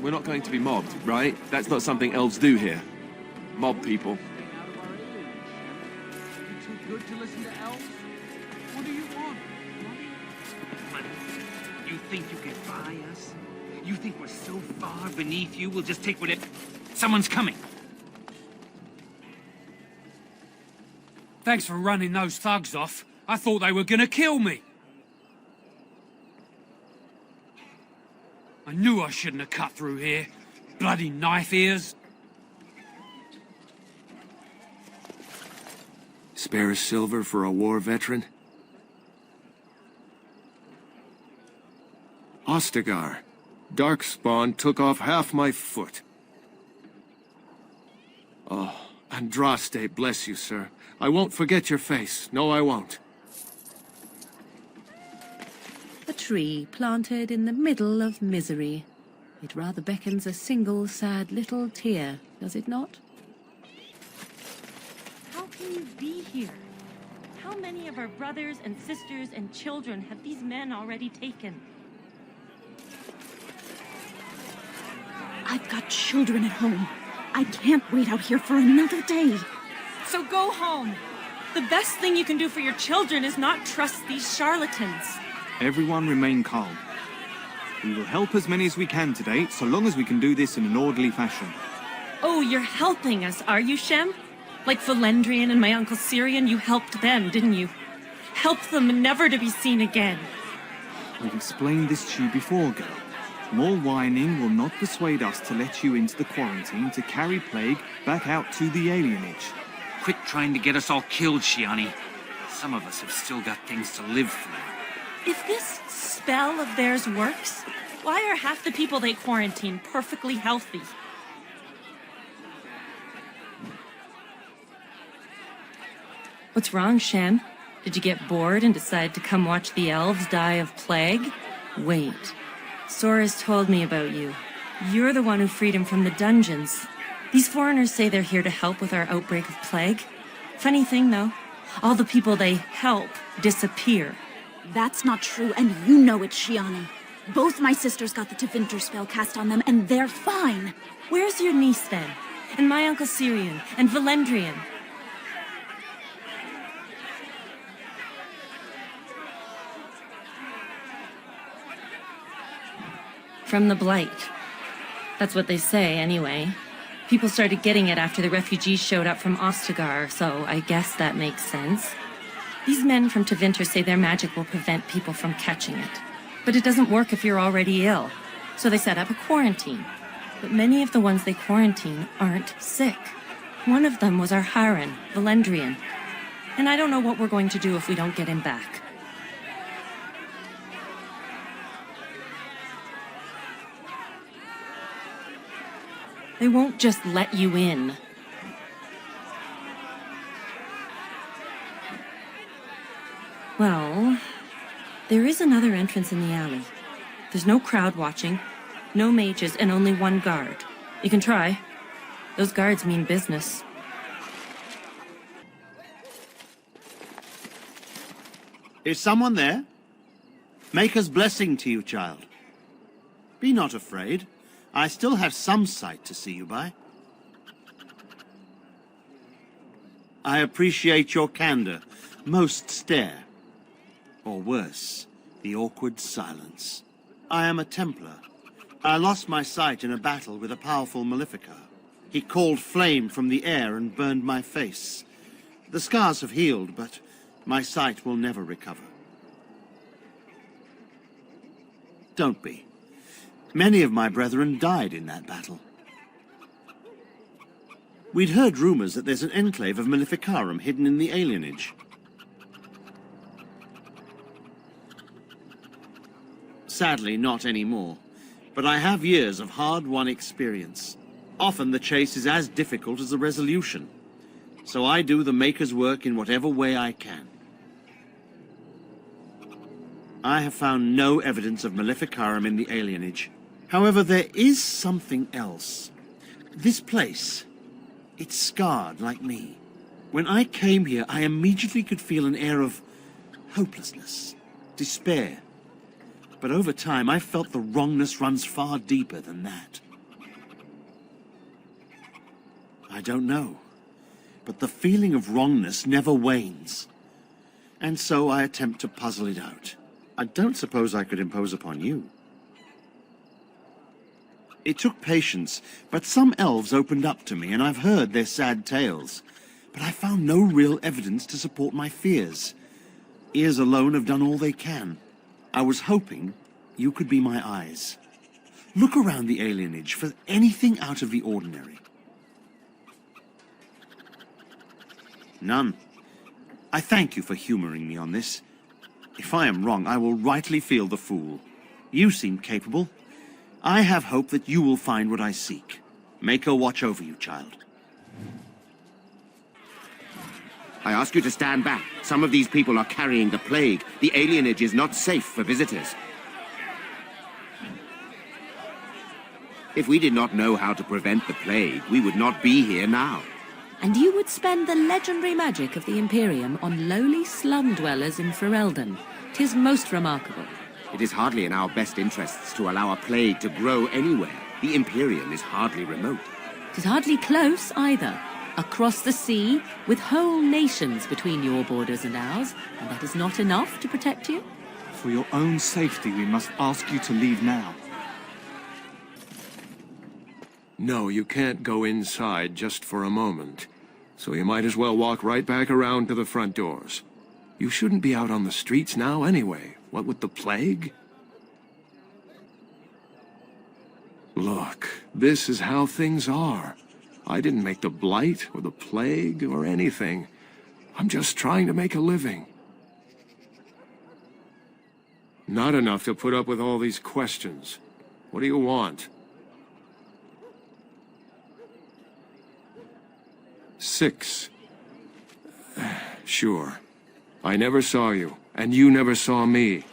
We're not going to be mobbed, right? That's not something elves do here. Mob people. You too good to listen to elves? What do you want? Money. You think you can buy us? You think we're so far beneath you, we'll just take whatever... Someone's coming. Thanks for running those thugs off. I thought they were gonna kill me. I knew I shouldn't have cut through here. Bloody knife ears. Spare a silver for a war veteran? Ostagar. Darkspawn took off half my foot. Oh, Andraste, bless you, sir. I won't forget your face. No, I won't. A tree planted in the middle of misery. It rather beckons a single sad little tear, does it not? How can you be here? How many of our brothers and sisters and children have these men already taken? I've got children at home. I can't wait out here for another day. So go home. The best thing you can do for your children is not trust these charlatans. Everyone remain calm. We will help as many as we can today, so long as we can do this in an orderly fashion. Oh, you're helping us, are you, Shem? Like Valendrian and my Uncle Syrian, you helped them, didn't you? Helped them never to be seen again. We've explained this to you before, girl. More whining will not persuade us to let you into the quarantine to carry plague back out to the alienage. Quit trying to get us all killed, Shiani. Some of us have still got things to live for. If this spell of theirs works, why are half the people they quarantine perfectly healthy? What's wrong, Shem? Did you get bored and decide to come watch the elves die of plague? Wait. Sora's told me about you. You're the one who freed him from the dungeons. These foreigners say they're here to help with our outbreak of plague. Funny thing, though, all the people they help disappear. That's not true, and you know it, Shiani. Both my sisters got the Tevinter spell cast on them, and they're fine. Where's your niece, then? And my Uncle Syrian? And Valendrian? From the Blight. That's what they say, anyway. People started getting it after the refugees showed up from Ostagar, so I guess that makes sense. These men from Tevinter say their magic will prevent people from catching it. But it doesn't work if you're already ill. So they set up a quarantine. But many of the ones they quarantine aren't sick. One of them was our Haran, Valendrian. And I don't know what we're going to do if we don't get him back. They won't just let you in. Well, there is another entrance in the alley. There's no crowd watching, no mages, and only one guard. You can try. Those guards mean business. Is someone there? Maker's blessing to you, child. Be not afraid. I still have some sight to see you by. I appreciate your candor. Most stare. Or worse, the awkward silence. I am a Templar. I lost my sight in a battle with a powerful Maleficar. He called flame from the air and burned my face. The scars have healed, but my sight will never recover. Don't be. Many of my brethren died in that battle. We'd heard rumors that there's an enclave of Maleficarum hidden in the alienage. Sadly, not anymore. But I have years of hard-won experience. Often the chase is as difficult as the resolution. So I do the Maker's work in whatever way I can. I have found no evidence of Maleficarum in the alienage. However, there is something else. This place, it's scarred like me. When I came here, I immediately could feel an air of hopelessness, despair. But over time, I felt the wrongness runs far deeper than that. I don't know, but the feeling of wrongness never wanes. And so I attempt to puzzle it out. I don't suppose I could impose upon you. It took patience, but some elves opened up to me, and I've heard their sad tales. But I found no real evidence to support my fears. Ears alone have done all they can. I was hoping you could be my eyes. Look around the alienage for anything out of the ordinary. None. I thank you for humoring me on this. If I am wrong, I will rightly feel the fool. You seem capable. I have hope that you will find what I seek. Make her watch over you, child. I ask you to stand back. Some of these people are carrying the plague. The alienage is not safe for visitors. If we did not know how to prevent the plague, we would not be here now. And you would spend the legendary magic of the Imperium on lowly slum dwellers in Ferelden. 'Tis most remarkable. It is hardly in our best interests to allow a plague to grow anywhere. The Imperium is hardly remote. 'Tis hardly close, either. Across the sea, with whole nations between your borders and ours, and that is not enough to protect you? For your own safety, we must ask you to leave now. No, you can't go inside just for a moment. So you might as well walk right back around to the front doors. You shouldn't be out on the streets now anyway. What with the plague? Look, this is how things are. I didn't make the blight or the plague or anything. I'm just trying to make a living. Not enough to put up with all these questions. What do you want? 6. Sure. I never saw you, and you never saw me.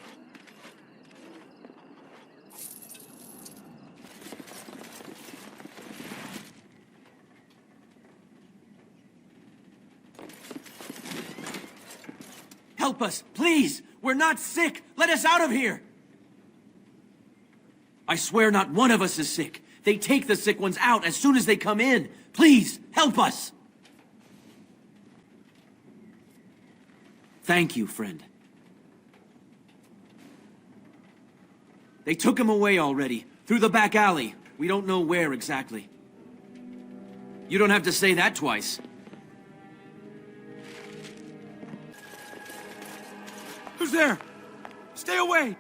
Help us, please! We're not sick! Let us out of here! I swear not one of us is sick. They take the sick ones out as soon as they come in. Please, help us! Thank you, friend. They took him away already, through the back alley. We don't know where exactly. You don't have to say that twice. Who's there? Stay away!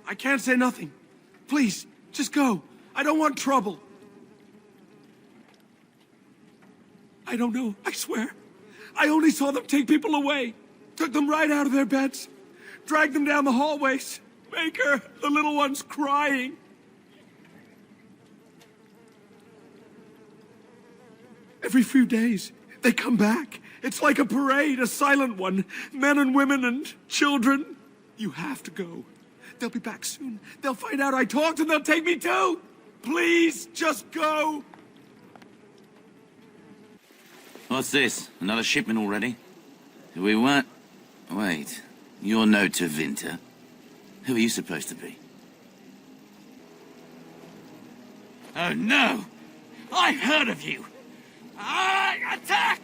I can't say nothing. Please, just go. I don't want trouble. I don't know, I swear. I only saw them take people away. Took them right out of their beds. Dragged them down the hallways. Maker, the little one's crying. Every few days, they come back. It's like a parade, a silent one. Men and women and children. You have to go. They'll be back soon. They'll find out I talked and they'll take me too. Please, just go. What's this? Another shipment already? We weren't... Wait. You're no Tevinter. Who are you supposed to be? Oh no! I've heard of you! Attack!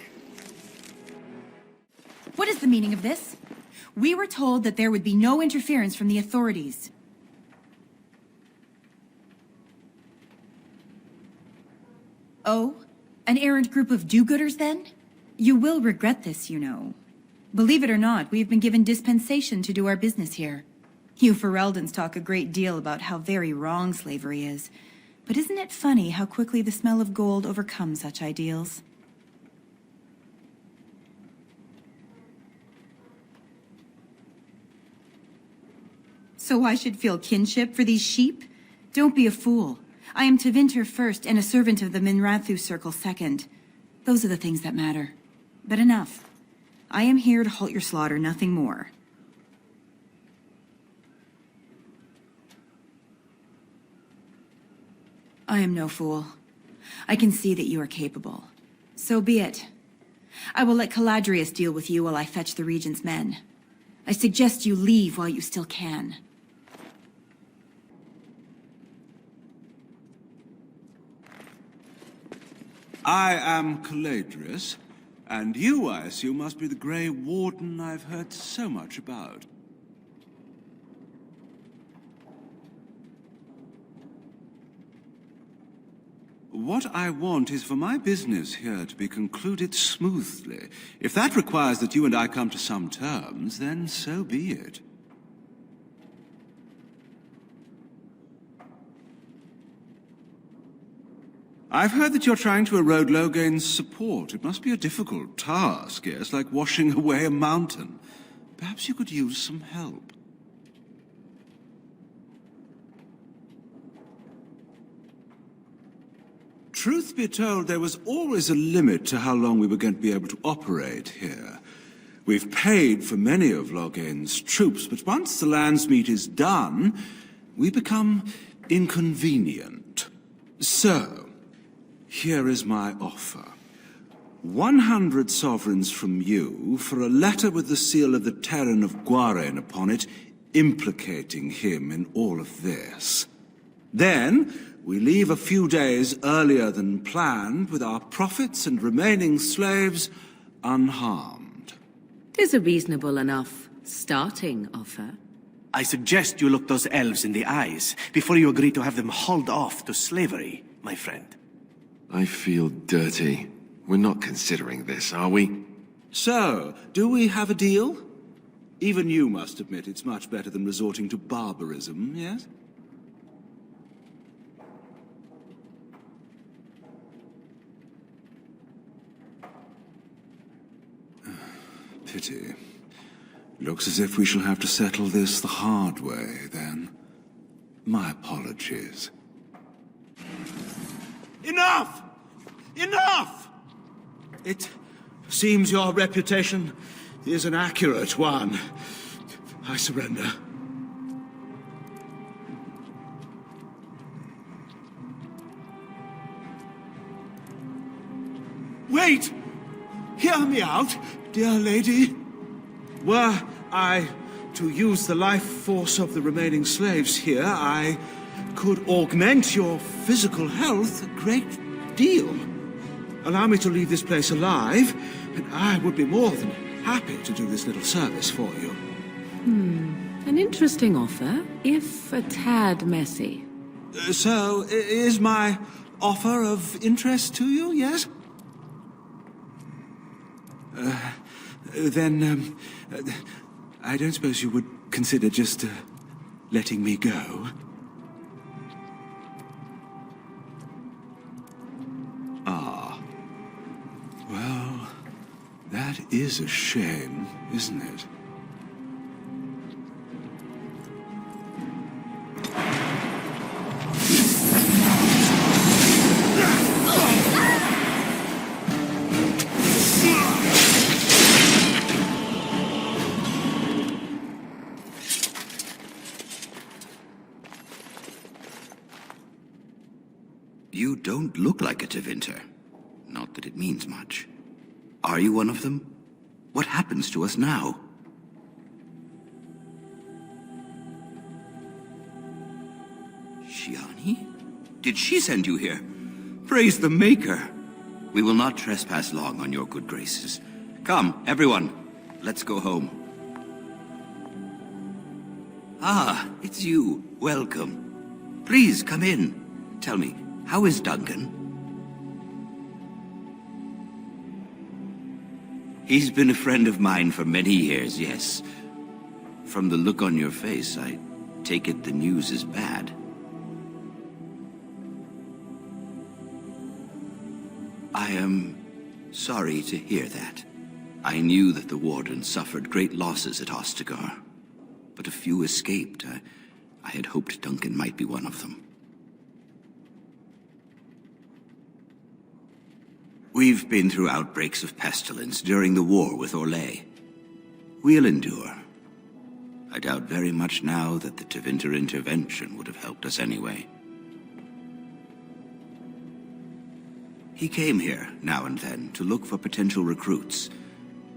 What is the meaning of this? We were told that there would be no interference from the authorities. Oh? An errant group of do-gooders, then? You will regret this, you know. Believe it or not, we have been given dispensation to do our business here. You Fereldans talk a great deal about how very wrong slavery is. But isn't it funny how quickly the smell of gold overcomes such ideals? So I should feel kinship for these sheep? Don't be a fool. I am Tevinter first and a servant of the Minrathu Circle second. Those are the things that matter. But enough. I am here to halt your slaughter, nothing more. I am no fool. I can see that you are capable. So be it. I will let Caladrius deal with you while I fetch the Regent's men. I suggest you leave while you still can. I am Caladrius, and you, I assume, must be the Grey Warden I've heard so much about. What I want is for my business here to be concluded smoothly. If that requires that you and I come to some terms, then so be it. I've heard that you're trying to erode Logain's support. It must be a difficult task, yes, like washing away a mountain. Perhaps you could use some help. Truth be told, there was always a limit to how long we were going to be able to operate here. We've paid for many of Logain's troops, but once the Landsmeet is done, we become inconvenient. So, here is my offer. 100 sovereigns from you for a letter with the seal of the Terran of Guaren upon it, implicating him in all of this. Then, we leave a few days earlier than planned, with our profits and remaining slaves unharmed. 'Tis a reasonable enough starting offer. I suggest you look those elves in the eyes before you agree to have them hauled off to slavery, my friend. I feel dirty. We're not considering this, are we? So, do we have a deal? Even you must admit it's much better than resorting to barbarism, yes? Pity. Looks as if we shall have to settle this the hard way, then. My apologies. Enough! Enough! It seems your reputation is an accurate one. I surrender. Wait! Hear me out, dear lady. Were I to use the life force of the remaining slaves here, I could augment your physical health a great deal. Allow me to leave this place alive, and I would be more than happy to do this little service for you. An interesting offer, if a tad messy. So, is my offer of interest to you, yes? Then, I don't suppose you would consider just letting me go? Ah. Well, that is a shame, isn't it? You don't look like a Tevinter. Not that it means much. Are you one of them? What happens to us now? Shiani? Did she send you here? Praise the Maker! We will not trespass long on your good graces. Come, everyone, let's go home. Ah, it's you. Welcome. Please, come in. Tell me, how is Duncan? He's been a friend of mine for many years, yes. From the look on your face, I take it the news is bad. I am sorry to hear that. I knew that the Warden suffered great losses at Ostagar, but a few escaped. I had hoped Duncan might be one of them. We've been through outbreaks of pestilence during the war with Orlais. We'll endure. I doubt very much now that the Tevinter intervention would have helped us anyway. He came here, now and then, to look for potential recruits.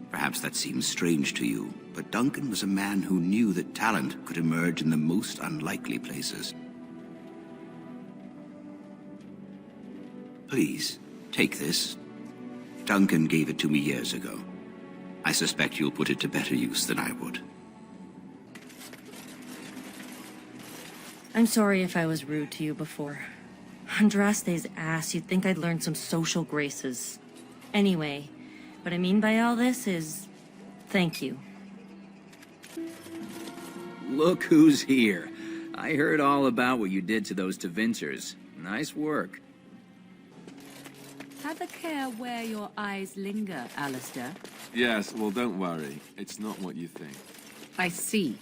Perhaps that seems strange to you, but Duncan was a man who knew that talent could emerge in the most unlikely places. Please, take this. Duncan gave it to me years ago. I suspect you'll put it to better use than I would. I'm sorry if I was rude to you before. Andraste's ass, you'd think I'd learned some social graces. Anyway, what I mean by all this is... thank you. Look who's here. I heard all about what you did to those Tevinters. Nice work. Have a care where your eyes linger, Alistair. Yes, well, don't worry. It's not what you think. I see.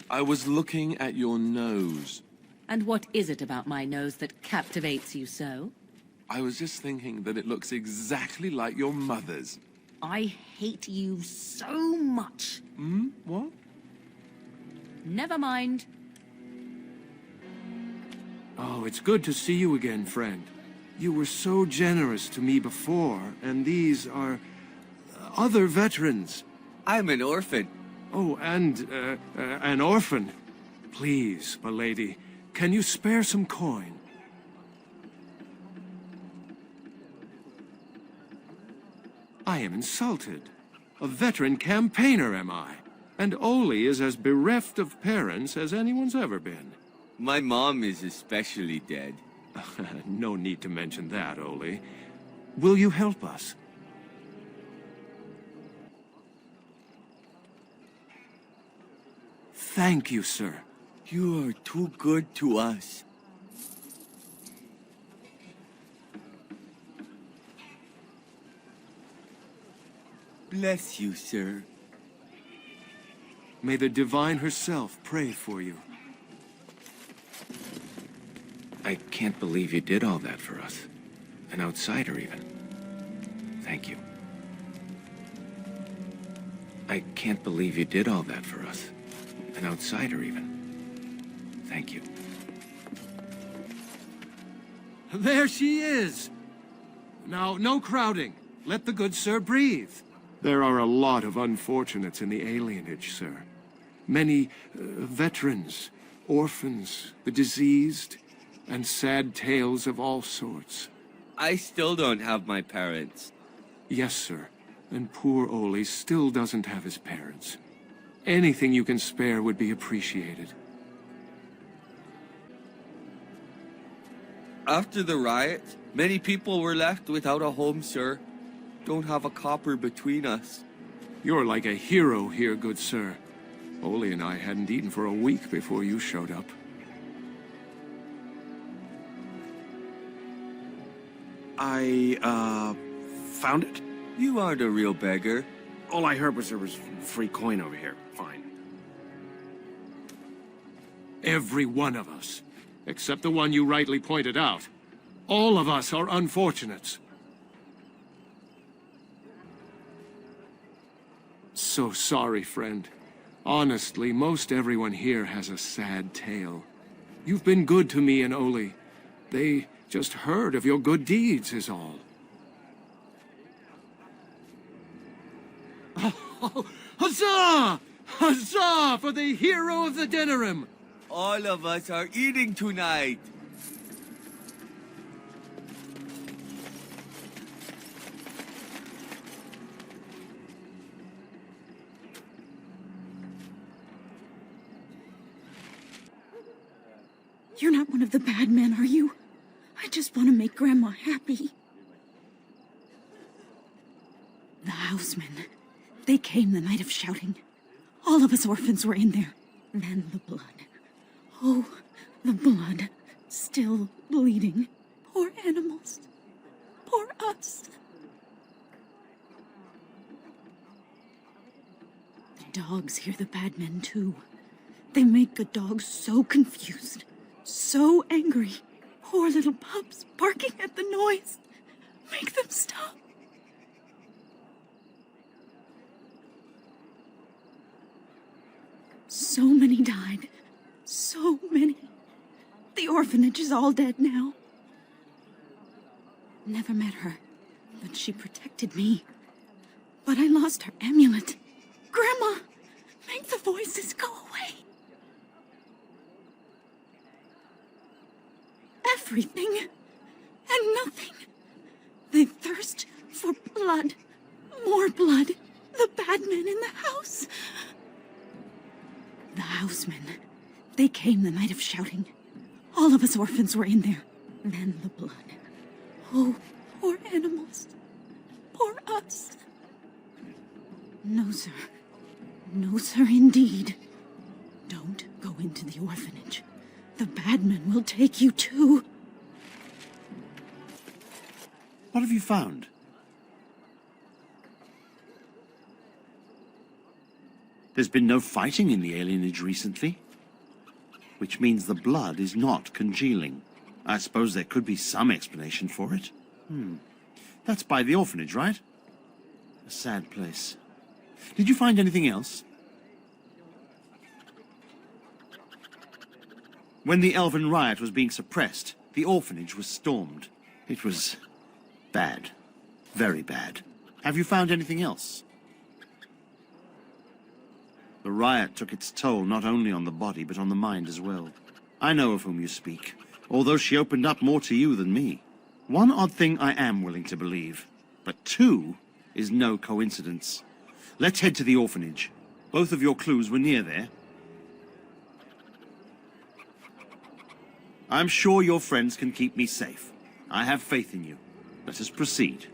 I was looking at your nose. And what is it about my nose that captivates you so? I was just thinking that it looks exactly like your mother's. I hate you so much. Hmm? What? Never mind. Oh, it's good to see you again, friend. You were so generous to me before, and these are... other veterans. I'm an orphan. Oh, and, an orphan. Please, milady, can you spare some coin? I am insulted. A veteran campaigner, am I? And Oli is as bereft of parents as anyone's ever been. My mom is especially dead. No need to mention that, Oli. Will you help us? Thank you, sir. You are too good to us. Bless you, sir. May the Divine herself pray for you. I can't believe you did all that for us. An outsider, even. Thank you. I can't believe you did all that for us. An outsider, even. Thank you. There she is! Now, no crowding. Let the good sir breathe. There are a lot of unfortunates in the alienage, sir. Many veterans, orphans, the diseased, and sad tales of all sorts. I still don't have my parents. Yes, sir. And poor Oli still doesn't have his parents. Anything you can spare would be appreciated. After the riot, many people were left without a home, sir. Don't have a copper between us. You're like a hero here, good sir. Oli and I hadn't eaten for a week before you showed up. I, found it. You aren't a real beggar. All I heard was there was free coin over here. Fine. Every one of us, except the one you rightly pointed out. All of us are unfortunates. So sorry, friend. Honestly, most everyone here has a sad tale. You've been good to me and Oli. They just heard of your good deeds, is all. Oh, huzzah! Huzzah for the hero of the dinnerim! All of us are eating tonight. You're not one of the bad men, are you? I just want to make Grandma happy. The housemen. They came the night of shouting. All of us orphans were in there. Then the blood. Oh, the blood. Still bleeding. Poor animals. Poor us. The dogs hear the bad men too. They make the dogs so confused. So angry. Poor little pups barking at the noise. Make them stop. So many died. So many. The orphanage is all dead now. Never met her, but she protected me. But I lost her amulet. Grandma, make the voices go away. Everything and nothing. They thirst for blood. More blood. The bad men in the house. The housemen. They came the night of shouting. All of us orphans were in there. Then the blood. Oh, poor animals. Poor us. No, sir. No, sir, indeed. Don't go into the orphanage. The bad men will take you too. What have you found? There's been no fighting in the alienage recently, which means the blood is not congealing. I suppose there could be some explanation for it. That's by the orphanage, right? A sad place. Did you find anything else? When the Elven riot was being suppressed, the orphanage was stormed. It was bad. Very bad. Have you found anything else? The riot took its toll not only on the body, but on the mind as well. I know of whom you speak, although she opened up more to you than me. One odd thing I am willing to believe, but two is no coincidence. Let's head to the orphanage. Both of your clues were near there. I'm sure your friends can keep me safe. I have faith in you. Let us proceed.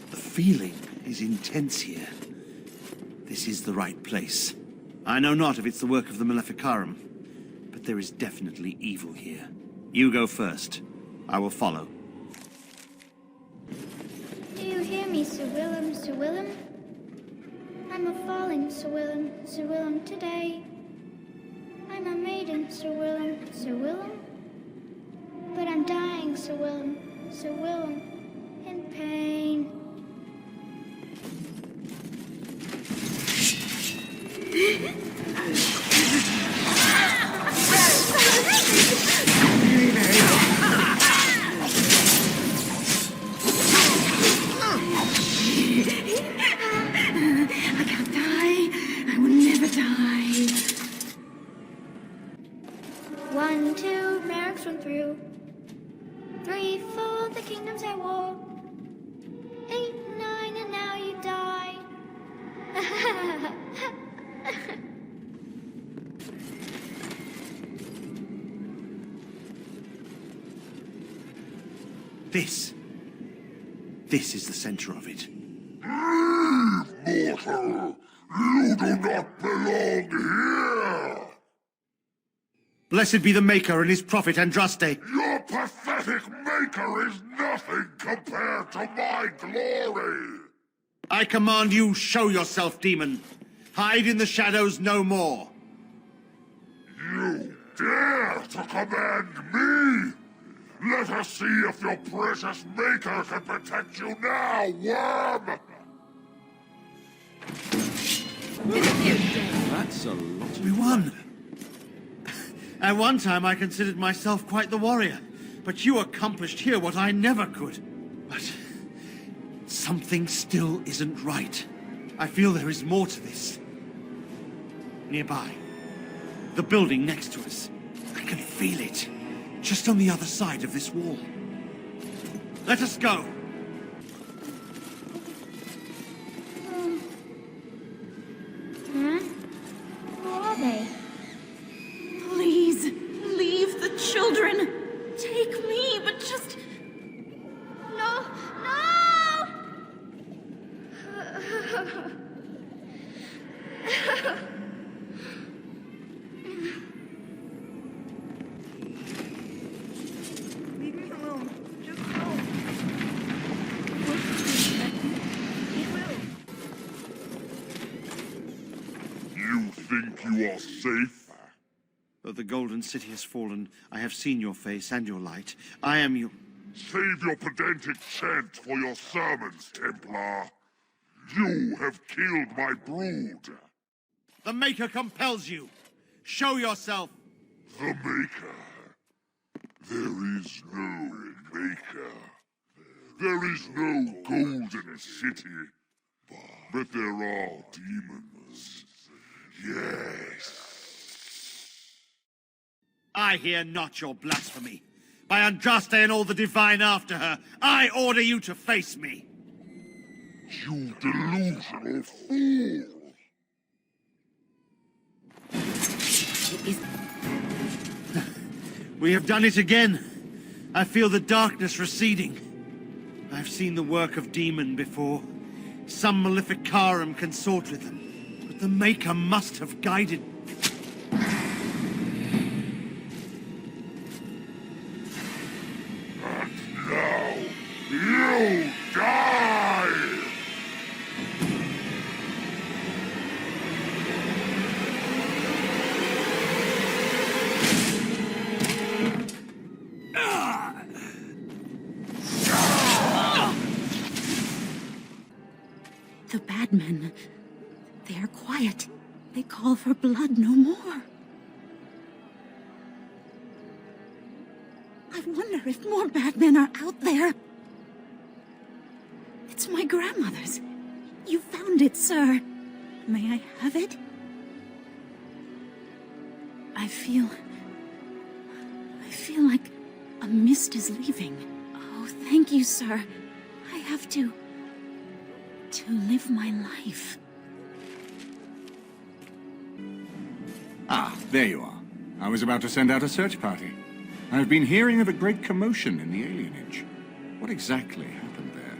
The feeling is intense here. This is the right place. I know not if it's the work of the Maleficarum, but there is definitely evil here. You go first. I will follow. Do you hear me, Sir Willem, Sir Willem? I'm a falling, Sir Willem, Sir Willem, today. I'm a maiden, Sir Willem, Sir Willem. But I'm dying, Sir Willem, Sir Willem, in pain. I can't die. I will never die. 1, 2, marks went through. 3, 4, the kingdoms I wore. 8, 9, and now you die. This is the center of it. Leave, mortal! You do not belong here! Blessed be the Maker and his prophet Andraste. Your pathetic maker is nothing compared to my glory! I command you, show yourself, demon. Hide in the shadows no more. You dare to command me? Let us see if your precious maker can protect you now, worm! That's a lot. We won. At one time, I considered myself quite the warrior, but you accomplished here what I never could. But something still isn't right. I feel there is more to this. Nearby, the building next to us. I can feel it, just on the other side of this wall. Let us go. Huh? Who are they? Please, leave the children. Take me, but just... No! No! Leave me alone. Just go. You think you are safe? Though the Golden City has fallen, I have seen your face and your light. I am you. Save your pedantic chant for your sermons, Templar. You have killed my brood. The Maker compels you. Show yourself. The Maker. There is no Maker. There is no golden city. But there are demons. Yes. I hear not your blasphemy. By Andraste and all the divine after her, I order you to face me. You delusional fool! We have done it again. I feel the darkness receding. I've seen the work of demon before. Some Maleficarum consort with them. But the Maker must have guided. Now, you die! The bad men, they are quiet. They call for blood no more. I wonder if more bad men are out there. It's my grandmother's. You found it, sir. May I have it? I feel like a mist is leaving. Oh, thank you, sir. I have to live my life. Ah, there you are. I was about to send out a search party. I've been hearing of a great commotion in the alienage. What exactly happened there?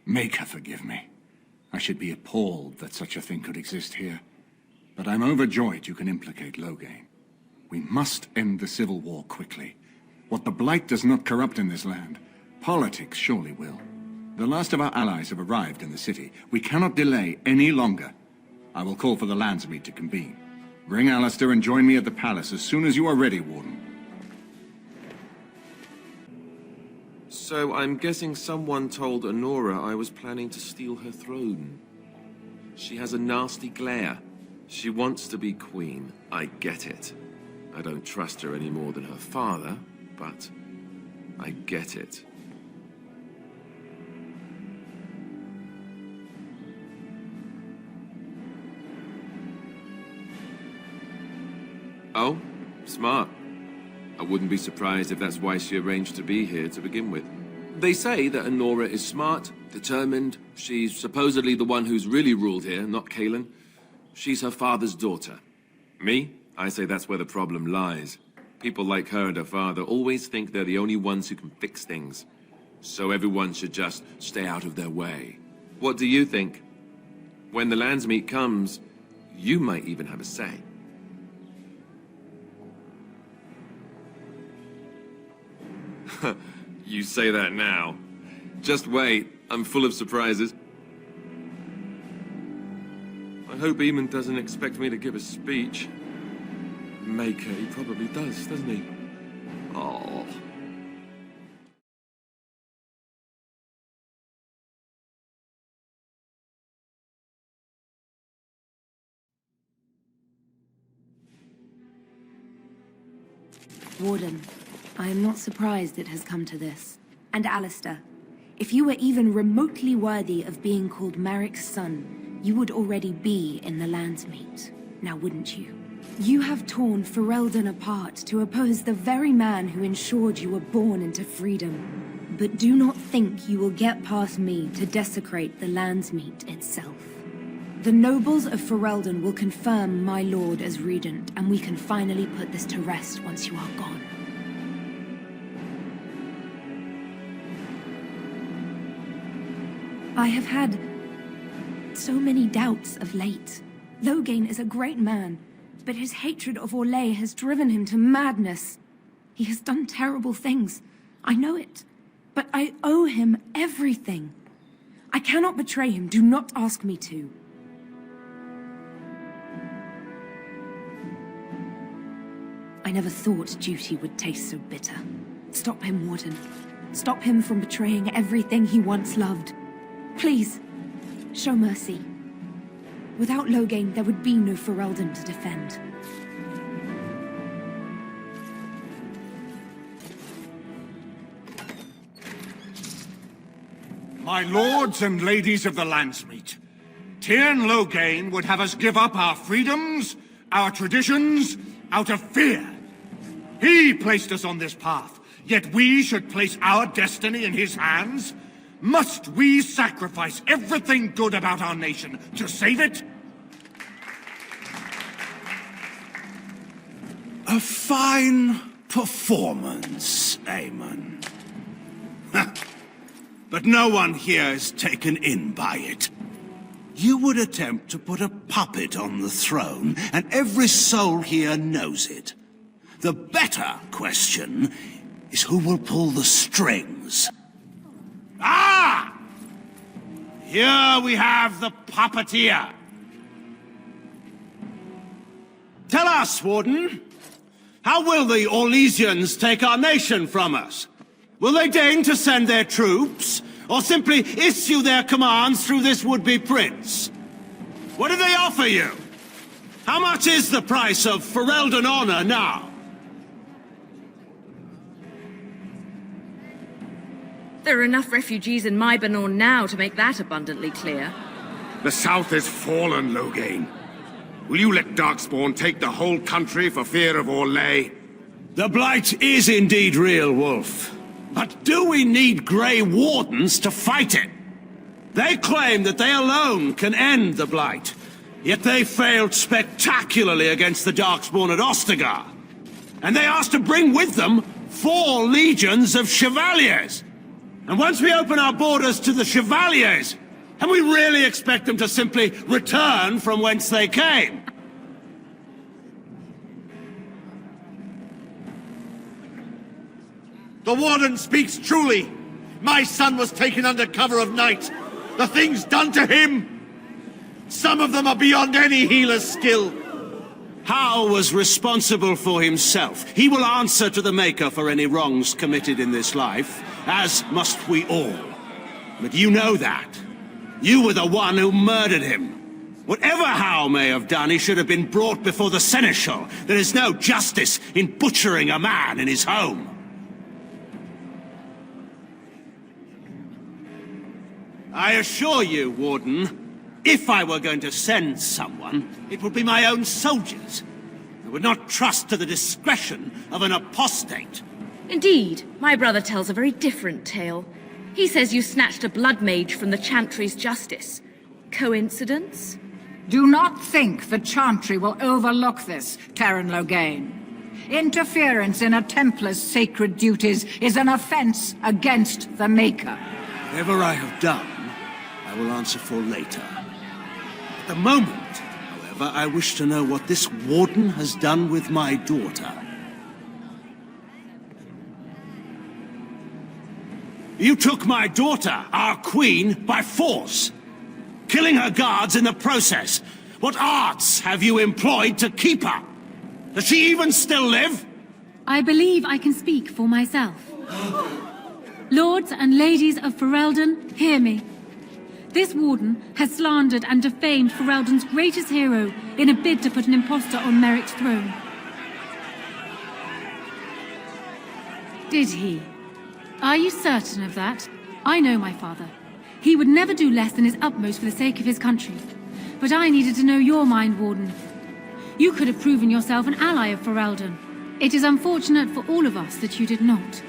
Maker forgive me. I should be appalled that such a thing could exist here. But I'm overjoyed you can implicate Loghain. We must end the civil war quickly. What the Blight does not corrupt in this land, politics surely will. The last of our allies have arrived in the city. We cannot delay any longer. I will call for the Landsmeet to convene. Bring Alistair and join me at the palace as soon as you are ready, Warden. So I'm guessing someone told Anora I was planning to steal her throne. She has a nasty glare. She wants to be queen. I get it. I don't trust her any more than her father, but I get it. Oh, smart. I wouldn't be surprised if that's why she arranged to be here to begin with. They say that Anora is smart, determined. She's supposedly the one who's really ruled here, not Kalen. She's her father's daughter. Me? I say that's where the problem lies. People like her and her father always think they're the only ones who can fix things. So everyone should just stay out of their way. What do you think? When the Landsmeet comes, you might even have a say. You say that now. Just wait, I'm full of surprises. I hope Eamon doesn't expect me to give a speech. Maker, he probably does, doesn't he? Oh. Warden, I am not surprised it has come to this. And Alistair, if you were even remotely worthy of being called Marik's son, you would already be in the Landsmeet, now wouldn't you? You have torn Ferelden apart to oppose the very man who ensured you were born into freedom. But do not think you will get past me to desecrate the Landsmeet itself. The nobles of Ferelden will confirm my lord as regent, and we can finally put this to rest once you are gone. I have had so many doubts of late. Loghain is a great man, but his hatred of Orlais has driven him to madness. He has done terrible things. I know it. But I owe him everything. I cannot betray him. Do not ask me to. I never thought duty would taste so bitter. Stop him, Warden. Stop him from betraying everything he once loved. Please, show mercy. Without Loghain, there would be no Ferelden to defend. My lords and ladies of the Landsmeet, Tyrn Loghain would have us give up our freedoms, our traditions, out of fear. He placed us on this path, yet we should place our destiny in his hands? Must we sacrifice everything good about our nation to save it? A fine performance, Aemon. But no one here is taken in by it. You would attempt to put a puppet on the throne, and every soul here knows it. The better question is who will pull the strings. Ah! Here we have the puppeteer. Tell us, Warden, how will the Orlesians take our nation from us? Will they deign to send their troops, or simply issue their commands through this would-be prince? What do they offer you? How much is the price of Ferelden honor now? There are enough refugees in Mybanor now to make that abundantly clear. The South is fallen, Loghain. Will you let Darkspawn take the whole country for fear of Orlais? The Blight is indeed real, Wolf. But do we need Grey Wardens to fight it? They claim that they alone can end the Blight, yet they failed spectacularly against the Darkspawn at Ostagar. And they asked to bring with them 4 legions of Chevaliers. And once we open our borders to the Chevaliers, can we really expect them to simply return from whence they came? The Warden speaks truly. My son was taken under cover of night. The things done to him, some of them are beyond any healer's skill. Hal was responsible for himself. He will answer to the Maker for any wrongs committed in this life, as must we all. But you know that. You were the one who murdered him. Whatever Hal may have done, he should have been brought before the Seneschal. There is no justice in butchering a man in his home. I assure you, Warden, if I were going to send someone, it would be my own soldiers. I would not trust to the discretion of an apostate. Indeed, my brother tells a very different tale. He says you snatched a blood mage from the Chantry's justice. Coincidence? Do not think the Chantry will overlook this, Tyrn Loghain. Interference in a Templar's sacred duties is an offense against the Maker. Whatever I have done, I will answer for later. At the moment, however, I wish to know what this Warden has done with my daughter. You took my daughter, our queen, by force, killing her guards in the process. What arts have you employed to keep her? Does she even still live? I believe I can speak for myself. Lords and ladies of Ferelden, hear me. This Warden has slandered and defamed Ferelden's greatest hero in a bid to put an impostor on Merrick's throne. Did he? Are you certain of that? I know my father. He would never do less than his utmost for the sake of his country. But I needed to know your mind, Warden. You could have proven yourself an ally of Ferelden. It is unfortunate for all of us that you did not.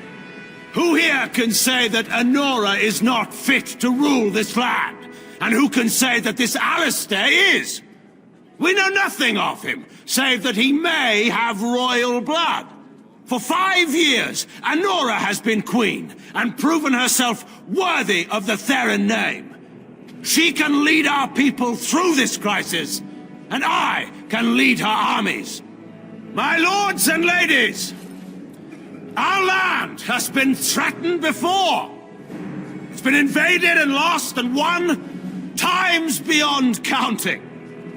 Who here can say that Anora is not fit to rule this land? And who can say that this Alistair is? We know nothing of him, save that he may have royal blood. For 5 years, Anora has been queen, and proven herself worthy of the Theron name. She can lead our people through this crisis, and I can lead her armies. My lords and ladies, our land has been threatened before. It's been invaded and lost and won times beyond counting.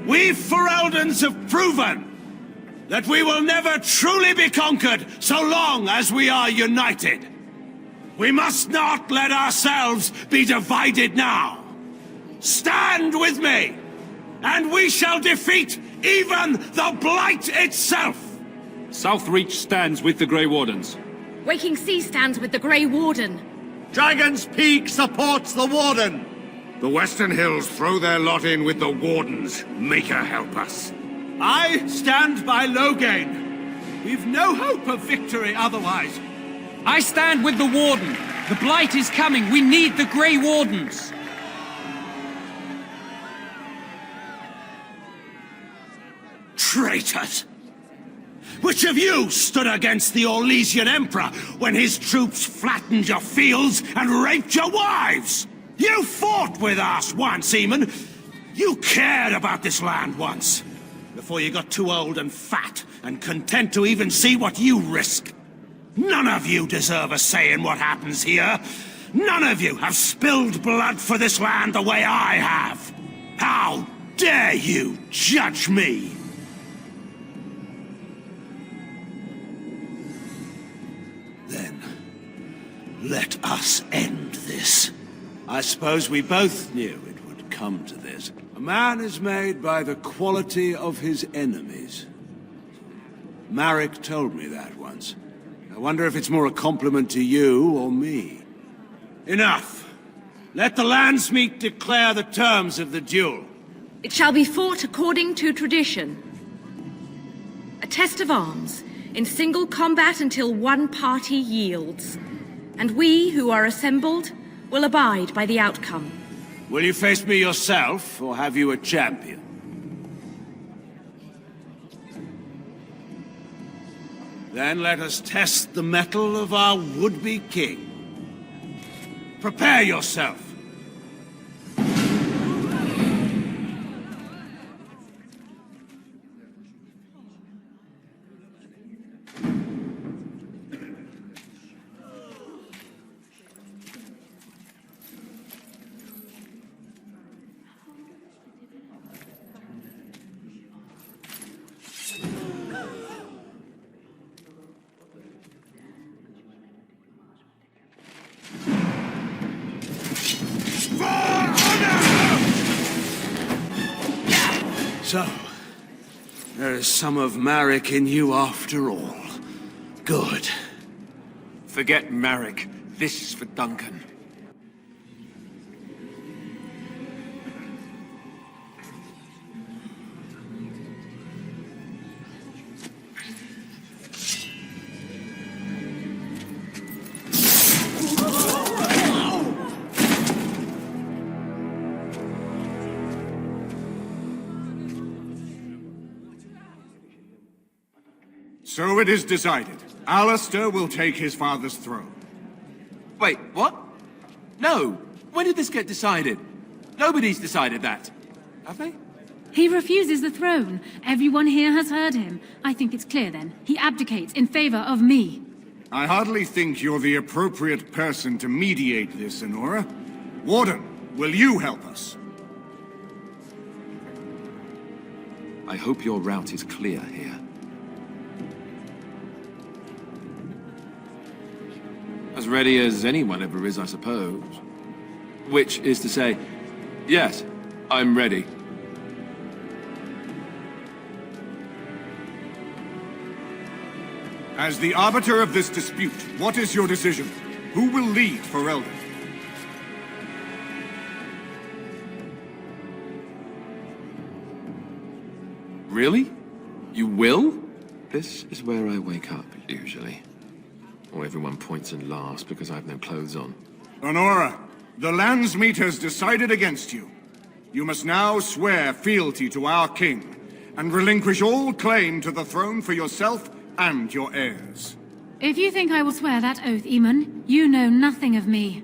We Fereldans have proven that we will never truly be conquered so long as we are united. We must not let ourselves be divided now. Stand with me, and we shall defeat even the Blight itself! Southreach stands with the Grey Wardens. Waking Sea stands with the Grey Warden. Dragon's Peak supports the Warden. The Western Hills throw their lot in with the Wardens. Maker help us. I stand by Loghain. We've no hope of victory otherwise. I stand with the Warden. The Blight is coming. We need the Grey Wardens. Traitors! Which of you stood against the Orlesian Emperor when his troops flattened your fields and raped your wives? You fought with us once, Eamon. You cared about this land once. Before you got too old and fat and content to even see what you risk. None of you deserve a say in what happens here. None of you have spilled blood for this land the way I have. How dare you judge me? Then, let us end this. I suppose we both knew it would come to this. A man is made by the quality of his enemies. Marek told me that once. I wonder if it's more a compliment to you or me. Enough. Let the Landsmeet declare the terms of the duel. It shall be fought according to tradition. A test of arms, in single combat until one party yields. And we, who are assembled, will abide by the outcome. Will you face me yourself, or have you a champion? Then let us test the mettle of our would-be king. Prepare yourself. So, there is some of Marek in you after all. Good. Forget Marek. This is for Duncan. So it is decided. Alistair will take his father's throne. Wait, what? No. When did this get decided? Nobody's decided that. Have they? He refuses the throne. Everyone here has heard him. I think it's clear then. He abdicates in favor of me. I hardly think you're the appropriate person to mediate this, Anora. Warden, will you help us? I hope your route is clear here. As ready as anyone ever is, I suppose. Which is to say, yes, I'm ready. As the arbiter of this dispute, what is your decision? Who will lead for Eldon? Really? You will? This is where I wake up, usually. Or everyone points and laughs because I have no clothes on. Anora, the Landsmeet has decided against you. You must now swear fealty to our king, and relinquish all claim to the throne for yourself and your heirs. If you think I will swear that oath, Eamon, you know nothing of me.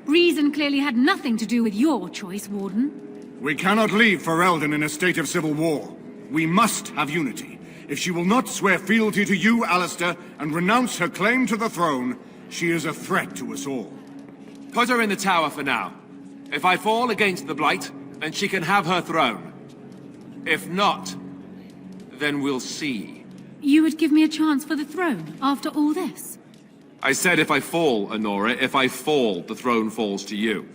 Reason clearly had nothing to do with your choice, Warden. We cannot leave Ferelden in a state of civil war. We must have unity. If she will not swear fealty to you, Alistair, and renounce her claim to the throne, she is a threat to us all. Put her in the tower for now. If I fall against the Blight, then she can have her throne. If not, then we'll see. You would give me a chance for the throne after all this? I said if I fall, Anora. If I fall, the throne falls to you.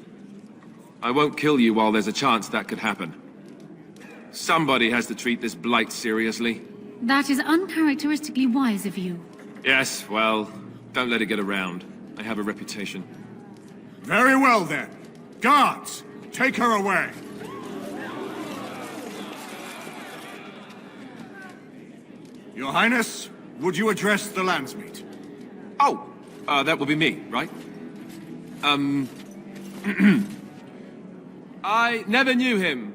I won't kill you while there's a chance that could happen. Somebody has to treat this Blight seriously. That is uncharacteristically wise of you. Yes, well, don't let it get around. I have a reputation. Very well, then. Guards, take her away. Your Highness, would you address the Landsmeet? Oh, that will be me, right? I never knew him,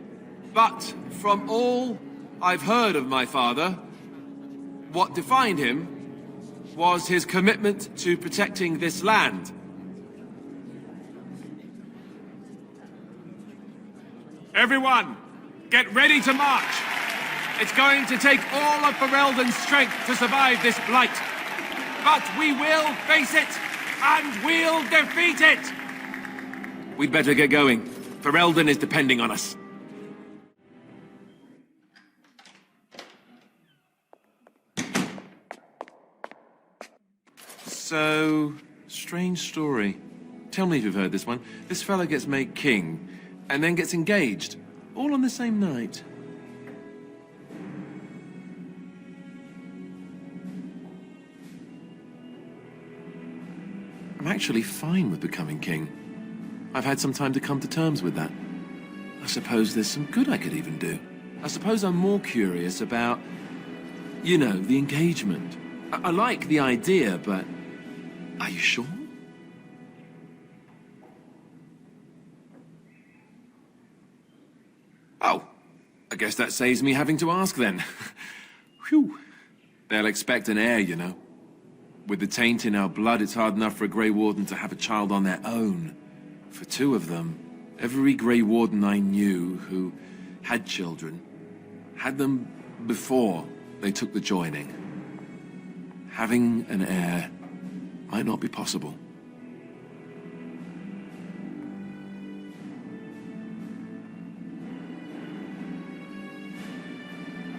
but from all I've heard of my father, what defined him was his commitment to protecting this land. Everyone, get ready to march! It's going to take all of Ferelden's strength to survive this Blight. But we will face it, and we'll defeat it! We'd better get going. Ferelden is depending on us. So, strange story. Tell me if you've heard this one. This fella gets made king, and then gets engaged, all on the same night. I'm actually fine with becoming king. I've had some time to come to terms with that. I suppose there's some good I could even do. I suppose I'm more curious about, you know, the engagement. I like the idea, but are you sure? Oh, I guess that saves me having to ask then. Phew. They'll expect an heir, you know. With the taint in our blood, it's hard enough for a Grey Warden to have a child on their own. For two of them, every Grey Warden I knew who had children had them before they took the joining. Having an heir might not be possible.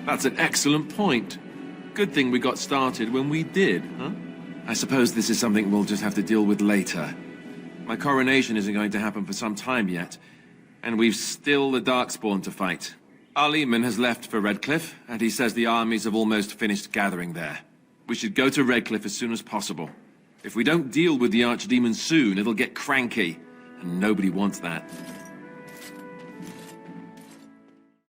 That's an excellent point. Good thing we got started when we did, huh? I suppose this is something we'll just have to deal with later. My coronation isn't going to happen for some time yet, and we've still the Darkspawn to fight. Our Leman has left for Redcliffe, and he says the armies have almost finished gathering there. We should go to Redcliffe as soon as possible. If we don't deal with the Archdemon soon, it'll get cranky, and nobody wants that.